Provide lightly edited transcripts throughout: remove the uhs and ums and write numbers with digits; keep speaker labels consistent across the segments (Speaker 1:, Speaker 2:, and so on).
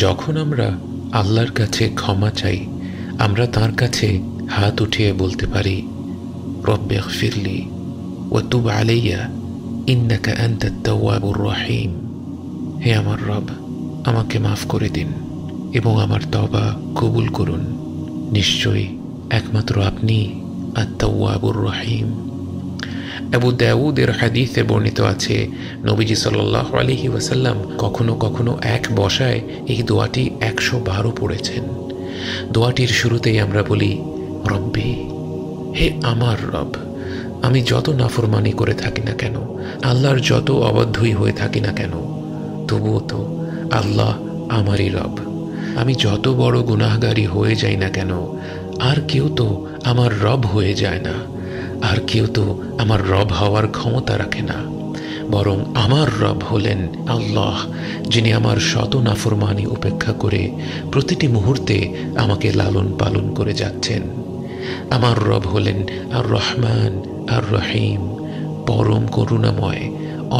Speaker 1: যখন আমরা আল্লাহর কাছে ক্ষমা চাই, আমরা তাঁর কাছে হাত উঠিয়ে বলতে পারি, রব্বি ইগফিরলি ওয়া তুব আলাইয়া ইন্নাকা আনতাত তাওয়াবুর রহিম। হে আমার রব, আমাকে মাফ করে দিন এবং আমার তওবা কবুল করুন। নিশ্চয়ই একমাত্র আপনি আত-তাওয়াবুর রহিম। আবু দাউদের হাদিসে বর্ণিত আছে, নবীজি সাল্লাল্লাহু আলাইহি ওয়াসাল্লাম কখনো কখনো এক বসায় এই দোয়াটি 112 পড়েছেন। দোয়াটির শুরুতেই আমরা বলি, রব্বি, হে আমার রব, আমি যত নাফরমানি করে থাকি না কেন, আল্লাহর যত অবাধ্যই হয়ে থাকি না কেন, তবুও তো আল্লাহ আমারই রব। আমি যত বড় গুনাহগারি হয়ে যাই না কেন, আর কেউ তো আমার রব হয়ে যায় না, আর কেউ তো আমার রব হওয়ার ক্ষমতা রাখে না, বরং আমার রব হলেন আল্লাহ, যিনি আমার শত নাফরমানি উপেক্ষা করে প্রতিটি মুহূর্তে আমাকে লালন পালন করে যাচ্ছেন। আমার রব হলেন আর রহমান আর রহিম, পরম করুণাময়,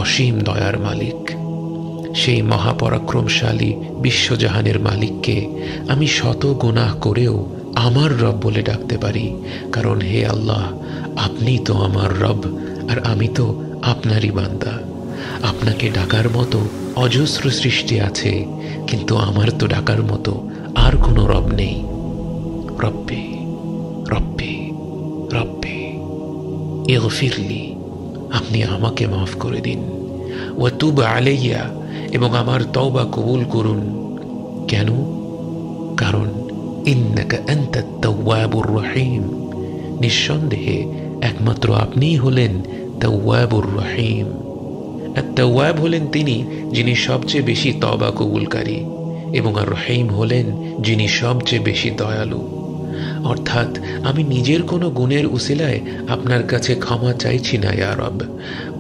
Speaker 1: অসীম দয়ার মালিক। সেই মহাপরাক্রমশালী বিশ্বজাহানের মালিককে আমি শত গুনাহ করেও আমার রব বলে ডাকতে পারি, কারণ হে আল্লাহ, আপনি তো আমার রব আর আমি তো আপনারই বান্দা। আপনাকে ডাকার মতো অজস্র সৃষ্টি আছে, কিন্তু আমার তো ডাকার মতো আর কোনো রব নেই। রব্বি রব্বি রব্বি ইগফিরলি, আপনি আমাকে মাফ করে দিন। ওয়া তুব আলাইয়া, এবং আমার তওবা কবুল করুন। কেন? কারণ ইন্নাকা আনতাত তাওয়াবুর রহিম, নিঃসন্দেহে একমাত্র আপনিই হলেন তাওয়াবুর রহিম। আর তাওয়াব হলেন তিনি যিনি সবচেয়ে বেশি তওবা কবুলকারী, এবং আর রহিম হলেন যিনি সবচেয়ে বেশি দয়ালু। অর্থাৎ আমি নিজের কোনো গুণের উসিলায় আপনার কাছে ক্ষমা চাইছি না ইয়া রব,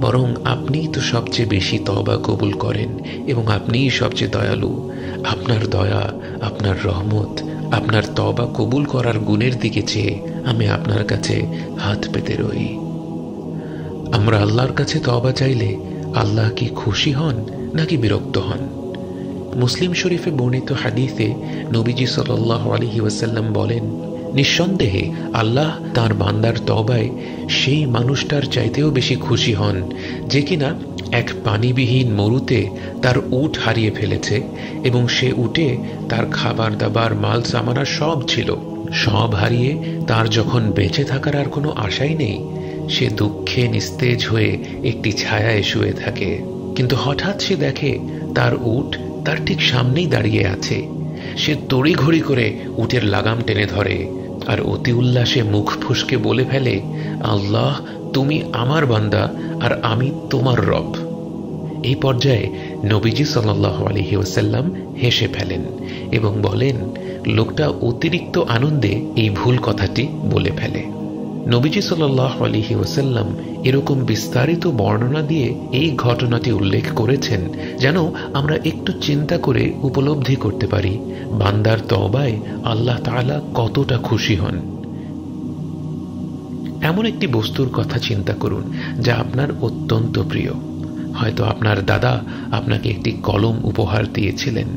Speaker 1: বরং আপনিই তো সবচেয়ে বেশি তওবা কবুল করেন এবং আপনিই সবচেয়ে দয়ালু। আপনার দয়া, আপনার রহমত, আপনার তওবা কবুল করার গুণের দিকে চেয়ে আমি আপনার কাছে হাত পেতে রই। আমরা আল্লাহর কাছে তওবা চাইলে আল্লাহ কি খুশি হন নাকি বিরক্ত হন? মুসলিম শরীফে বর্ণিত হাদিসে নবীজি সাল্লাল্লাহু আলাইহি ওয়াসাল্লাম বলেন, নিঃসন্দেহে আল্লাহ তার বান্দার তওবায় সেই মানুষটার চাইতেও বেশি খুশি হন যে কিনা এক পানিবিহীন মরুতে তার উট হারিয়ে ফেলেছে এবং সে উটে তার খাবার দাবার মাল সামানা সব ছিল। সব হারিয়ে তার যখন বেঁচে থাকার আর কোনো আশাই নেই, সে দুঃখে নিস্তেজ হয়ে একটি ছায়ায় শুয়ে থাকে। কিন্তু হঠাৎ সে দেখে তার উট তার ঠিক সামনেই দাঁড়িয়ে আছে। সে তড়িঘড়ি করে উটের লাগাম টেনে ধরে আর অতি উল্লাসে মুখ ফুসকে বলে ফেলে, আল্লাহ, তুমি আমার বান্দা আর আমি তোমার রব। এই পর্যায়ে নবীজি সাল্লাল্লাহু আলাইহি ওয়াসাল্লাম হেসে ফেলেন এবং বলেন, লোকটা অতিরিক্ত আনন্দে এই ভুল কথাটি বলে ফেলে। নবীজি সাল্লাল্লাহু আলাইহি ওয়াসাল্লাম এরকম বিস্তারিত বর্ণনা দিয়ে এই ঘটনাটি উল্লেখ করেছেন যেন আমরা একটু চিন্তা করে উপলব্ধি করতে পারি বান্দার তওবায় আল্লাহ তাআলা কতটা খুশি হন। এমন একটি বস্তুর কথা চিন্তা করুন যা আপনার অত্যন্ত প্রিয়। হয়তো আপনার দাদা আপনাকে একটি কলম উপহার দিয়েছিলেন,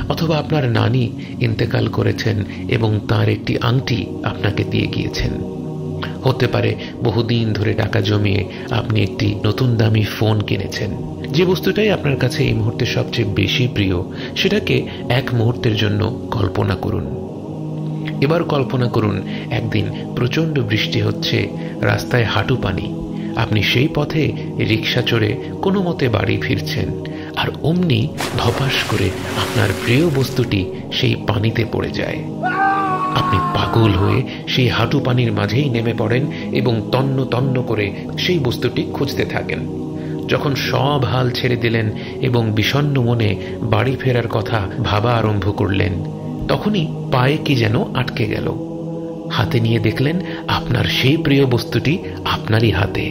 Speaker 1: অথবা আপনার নানি ইন্তেকাল করেছেন এবং তার একটি আংটি আপনাকে দিয়ে গিয়েছেন। হতে পারে বহুদিন ধরে টাকা জমিয়ে আপনি একটি নতুন দামি ফোন কিনেছেন। যে বস্তুটাই আপনার কাছে এই মুহূর্তে সবচেয়ে বেশি প্রিয়, সেটাকে এক মুহূর্তের জন্য কল্পনা করুন। এবার কল্পনা করুন একদিন প্রচণ্ড বৃষ্টি হচ্ছে, রাস্তায় হাঁটু পানি। আপনি সেই পথে রিক্সা চড়ে কোনো মতে বাড়ি ফিরছেন, আর অমনি ধপাস করে আপনার প্রিয় বস্তুটি সেই পানিতে পড়ে যায়। আপনি পাগল হয়ে সেই হাঁটু পানির মাঝেই নেমে পড়েন এবং তন্ন তন্ন করে সেই বস্তুটি খুঁজতে থাকেন। যখন সব হাল ছেড়ে দিলেন এবং বিষণ্ণ মনে বাড়ি ফেরার কথা ভাবা আরম্ভ করলেন, তখনই পায়ে কি যেন আটকে গেল। হাতে নিয়ে দেখলেন আপনার সেই প্রিয় বস্তুটি আপনারই হাতে।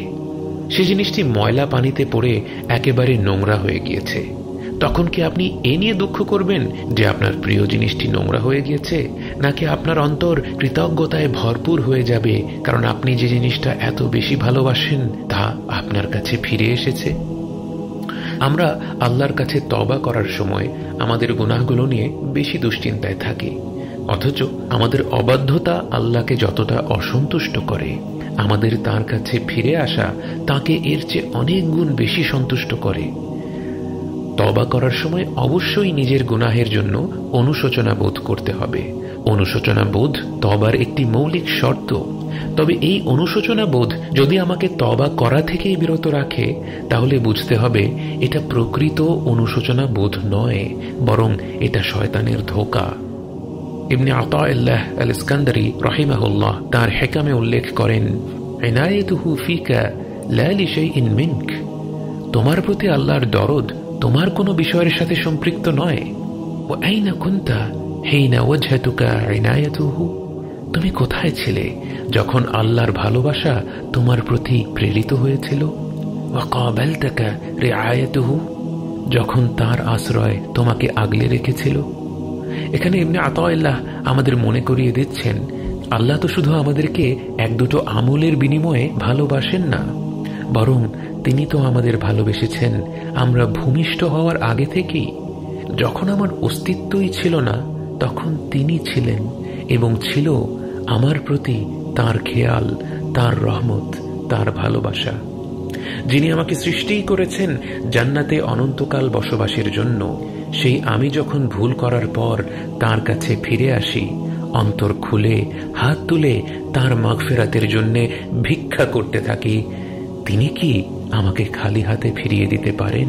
Speaker 1: সে জিনিসটি ময়লা পানিতে পড়ে একেবারে নোংরা হয়ে গিয়েছে। তখন কি আপনি এ নিয়ে দুঃখ করবেন যে আপনার প্রিয় জিনিসটি নোংরা হয়ে গিয়েছে, নাকি আপনার অন্তর কৃতজ্ঞতায় ভরপুর হয়ে যাবে কারণ আপনি যে জিনিসটা এত বেশি ভালোবাসেন তা আপনার কাছে ফিরে এসেছে? আমরা আল্লাহর কাছে তওবা করার সময় আমাদের গুনাহগুলো নিয়ে বেশি দুশ্চিন্তায় থাকি, অথচ আমাদের অবাধ্যতা আল্লাহকে যতটা অসন্তুষ্ট করে, আমাদের তার কাছে ফিরে আসা তাকে এর চেয়ে অনেক গুণ বেশি সন্তুষ্ট করে। তওবা করার সময় অবশ্যই নিজের গুনাহের জন্য অনুশোচনা বোধ করতে হবে। অনুশোচনা বোধ তওবার একটি মৌলিক শর্ত। তবে এই অনুশোচনা বোধ যদি আমাকে তওবা করা থেকেই বিরত রাখে, তাহলে বুঝতে হবে এটা প্রকৃত অনুশোচনা বোধ নয়, বরং এটা শয়তানের ধোঁকা। ইবনে আতাউল্লাহ আল ইস্কান্দারি রাহিমাহুল্লাহ তার হেকামে উল্লেখ করেন, ইনায়াতুহু ফিকা লা লিশাইইন মিনক, তোমার প্রতি আল্লাহর দরদ তোমার কোনো বিষয়ের সাথে সম্পৃক্ত নয়। ওয়া আইনা কুনতা হিনা ওয়াজহাতুকা ইনায়াতুহু, তুমি কোথায় ছিলে যখন আল্লাহর ভালোবাসা তোমার প্রতি প্রেরিত হয়েছিল? ওয়া কাবালতাকা রিআয়াতুহু, যখন তার আশ্রয় তোমাকে আগলে রেখেছিল। এখানে ইবনে আতাউল্লাহ আমাদের মনে করিয়ে দিচ্ছেন, আল্লাহ তো শুধু আমাদেরকে এক দুটো আমলের বিনিময়ে ভালোবাসেন না, বরং তিনি তো আমাদের ভালোবেসেছেন আমরা ভূমিষ্ঠ হওয়ার আগে থেকেই। যখন আমার অস্তিত্বই ছিল না, তখন তিনি ছিলেন এবং ছিল আমার প্রতি তার খেয়াল, তার রহমত, তার ভালোবাসা। যিনি আমাকে সৃষ্টিই করেছেন জান্নাতে অনন্তকাল বসবাসের জন্য, সেই আমি যখন ভুল করার পর তার কাছে ফিরে আসি, অন্তর খুলে হাত তুলে তার মাগফিরাতের জন্যে ভিক্ষা করতে থাকি, তিনি কি আমাকে খালি হাতে ফিরিয়ে দিতে পারেন?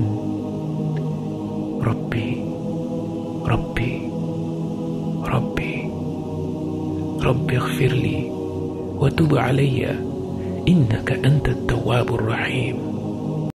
Speaker 1: রব্বি রব্বি রব্বি রব্বি ইগফিরলি ওয়া তুব আলাইয়া ইন্নাকা আনতাত তাওয়াবুর রহিম।